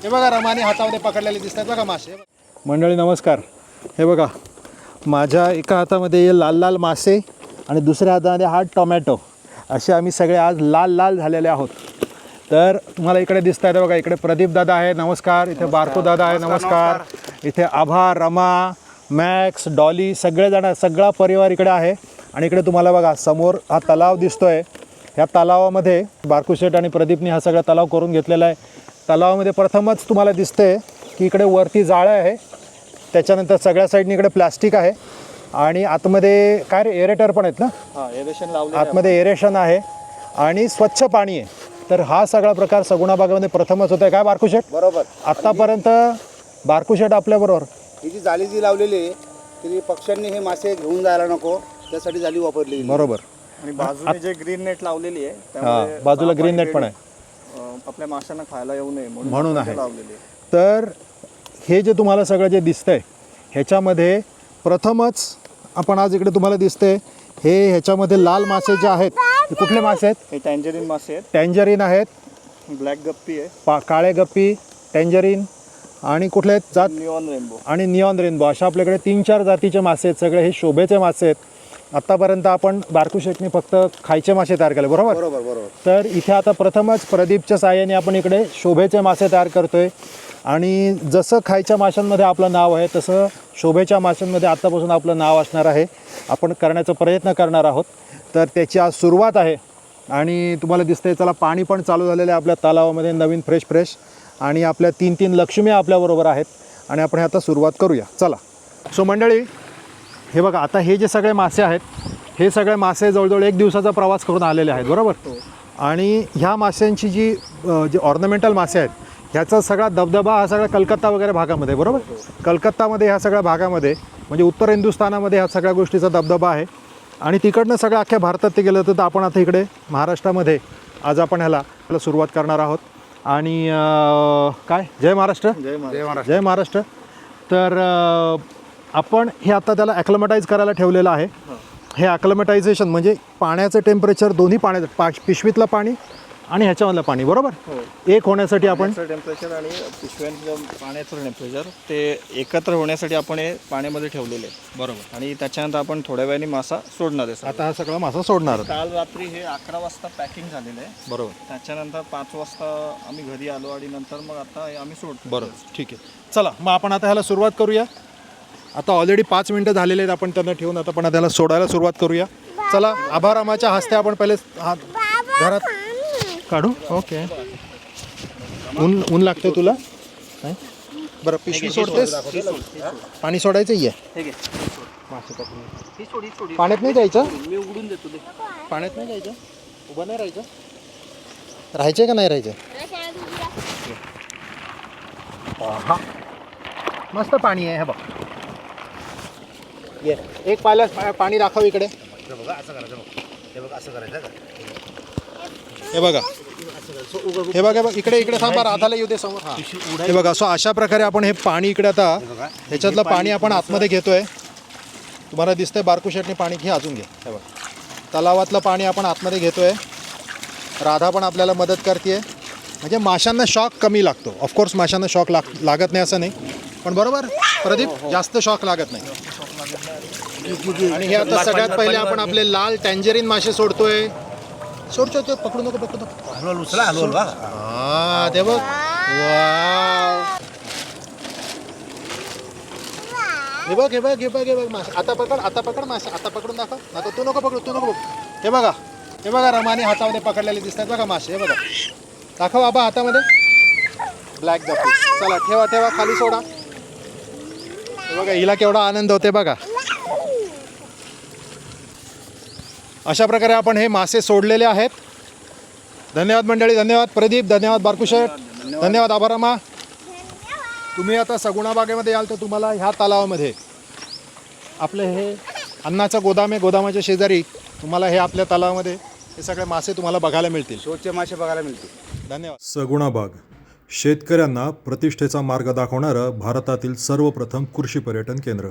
हे बघा रमाने हातामध्ये पकडलेले दिसतात बघा मासे. मंडळी नमस्कार. हे बघा माझ्या एका हातामध्ये हे लाल लाल मासे आणि दुसऱ्या हातामध्ये हा टोमॅटो, असे आम्ही सगळे आज लाल लाल झालेले आहोत. तर तुम्हाला इकडे दिसत आहे बघा, इकडे प्रदीप दादा आहे नमस्कार, इथे बारको दादा आहे नमस्कार, इथे आभा, रमा, मॅक्स, डॉली सगळेजण, सगळा परिवार इकडे आहे. आणि इकडे तुम्हाला बघा समोर हा तलाव दिसतोय. ह्या तलावामध्ये बारकू शेठ आणि प्रदीपनी हा सगळा तलाव करून घेतलेला आहे. तलावामध्ये प्रथमच तुम्हाला दिसते की इकडे वरती जाळं आहे, त्याच्यानंतर सगळ्या साईडनी इकडे प्लास्टिक आहे आणि आतमध्ये काय रे एरेटर पण आहेत ना, एरेशन लावले, आतमध्ये एरेशन आहे आणि स्वच्छ पाणी आहे. तर हा सगळा प्रकार सगुणा बागेमध्ये प्रथमच होत आहे. काय बारकू शेठ? बरोबर. आत्तापर्यंत बारकू शेठ आपल्याबरोबर ही जी जाळी जी लावलेली आहे ती पक्ष्यांनी हे मासे घेऊन जायला नको त्यासाठी जाळी वापरली. बरोबर. आणि बाजूने जे ग्रीन नेट लावलेली आहे हां, बाजूला ग्रीन नेट पण आहे, आपल्या माशांना खायला येऊ नये म्हणून आहे लावलेली आहे. तर हे जे तुम्हाला सगळं जे दिसतंय ह्याच्यामध्ये प्रथमच आपण आज इकडे तुम्हाला दिसते हे ह्याच्यामध्ये लाल मासे जे आहेत ते कुठले मासे आहेत? हे टँजरीन मासे आहेत, टँजरीन आहेत, ब्लॅक गप्पी आहे, काळे गप्पी, टँजरीन आणि कुठले आहेत जात, निऑन रेनबो आणि निऑन रेनबो, अशा आपल्याकडे 3-4 जातीचे मासे आहेत. सगळे हे शोभेचे मासे आहेत. आत्तापर्यंत आपण बारकू शेठनी फक्त खायचे मासे तयार केले, बरोबर? बरोबर बरोबर. तर इथे आता प्रथमच प्रदीपच्या साहाय्याने आपण इकडे शोभेचे मासे तयार करतोय. आणि जसं खायच्या माशांमध्ये आपलं नाव आहे तसं शोभेच्या माशांमध्ये आत्तापासून आपलं नाव असणार आहे. आपण करण्याचा प्रयत्न करणार आहोत. तर त्याची आज सुरुवात आहे आणि तुम्हाला दिसतंय चला पाणी पण चालू झालेलं आहे आपल्या तलावामध्ये, नवीन फ्रेश आणि आपल्या 3 लक्ष्मी आपल्याबरोबर आहेत आणि आपण हे आता सुरुवात करूया. चला. सो मंडळी हे बघा, आता हे जे सगळे मासे आहेत हे सगळे मासे जवळजवळ 1 दिवसाचा प्रवास करून आलेले आहेत, बरोबर? आणि ह्या माशांची जे ऑर्नामेंटल मासे आहेत ह्याचा सगळा दबदबा हा सगळा कलकत्ता वगैरे भागामध्ये, बरोबर? कलकत्तामध्ये ह्या सगळ्या भागामध्ये म्हणजे उत्तर हिंदुस्थानामध्ये ह्या सगळ्या गोष्टीचा दबदबा आहे आणि तिकडनं सगळं अख्ख्या भारतात ते गेलं होतं. तर आपण आता इकडे महाराष्ट्रामध्ये आज आपण ह्याला सुरुवात करणार आहोत. आणि काय जय महाराष्ट्र, जय महाराष्ट्र. तर आपण हे आता त्याला ॲक्लमटाईज करायला ठेवलेलं आहे. हे ॲक्लमटायझेशन म्हणजे पाण्याचं टेम्परेचर, दोन्ही पाण्याचं पिशवीतलं पाणी आणि ह्याच्यामधलं पाणी, बरोबर, एक होण्यासाठी आपण टेम्परेचर आणि पिशव्यांचं पाण्याचं टेम्परेचर ते एकत्र होण्यासाठी आपण हे पाण्यामध्ये ठेवलेले आहे, बरोबर. आणि त्याच्यानंतर आपण थोड्या वेळाने मासा सोडणार आहे. आता हा सगळा मासा सोडणार. काल रात्री हे 11 वाजता पॅकिंग झालेलं आहे, बरोबर. त्याच्यानंतर 5 वाजता आम्ही घरी आलो आणि नंतर मग आता आम्ही सोडतो, बरोबर. ठीक आहे, चला मग आपण आता ह्याला सुरुवात करूया. आता ऑलरेडी 5 मिनटं झालेले आहेत आपण त्यांना ठेवून, आता आपण त्याला सोडायला सुरुवात करूया. चला. आभारामाच्या हस्ते आपण पहिले घरात काढू. ओके. ऊन लागते तुला? बरं, पिशवी सोडतेस? पाणी सोडायचं आहे. पाण्यात नाही जायचं, मी उघडून देतो. पाण्यात नाही जायचं, उभं नाही राहायचं. राहायचं का नाही राहायचं? हा मस्त पाणी आहे. हे बघ, ये एक पाहिलं पाणी दाखव इकडे. हे बघा, हे बघा इकडे इकडे थांबा, राधाला येऊ दे समोर. हां, हे बघा. सो अशा प्रकारे आपण हे पाणी इकडे आता ह्याच्यातलं पाणी आपण आतमध्ये घेतोय. तुम्हाला दिसतंय बारकू शेठने पाणी घे, अजून घे. हे बघा, तलावातलं पाणी आपण आतमध्ये घेतोय. राधा पण आपल्याला मदत करते, म्हणजे माशांना शॉक कमी लागतो. ऑफकोर्स माशांना शॉक लागत नाही असं नाही, पण बरोबर प्रदीप, जास्त शॉक लागत नाही. आणि हे आता सगळ्यात पहिले आपण आपले लाल टँजरीन मासे सोडतोय. सोडतो ते, पकडू नको, पकडू नको. हां, ते बघ. वाव, हे बघ, हे बघ, हे बघ, हे बघ मासे. आता पकड मासे, आता पकडून दाखव. नको, तू नको पकडू, तू नको पकडू. हे बघा, हे बघा रमाने हातामध्ये पकडलेले दिसतात बघा मासे. हे बघा, दाखव बाबा हातामध्ये. ब्लॅक गप्पी. चला ठेवा खाली सोडा. हे बघा, हिला केवढा आनंद होते बघा. अशा प्रकारे आपण हे मासे सोडलेले आहेत. धन्यवाद मंडळी, धन्यवाद प्रदीप, धन्यवाद बारकू शेठ, धन्यवाद आभारामा. तुम्ही आता सगुणा बागेमध्ये याल तर तुम्हाला ह्या तलावामध्ये आपले हे अन्नाचं गोदाम आहे. गोदामाच्या शेजारी तुम्हाला हे आपल्या तलावामध्ये हे सगळे मासे तुम्हाला बघायला मिळतील, शोधचे मासे बघायला मिळतील. धन्यवाद. सगुणा बाग शेतकऱ्यांना प्रतिष्ठेचा मार्ग दाखवणारं भारतातील सर्वप्रथम कृषी पर्यटन केंद्र.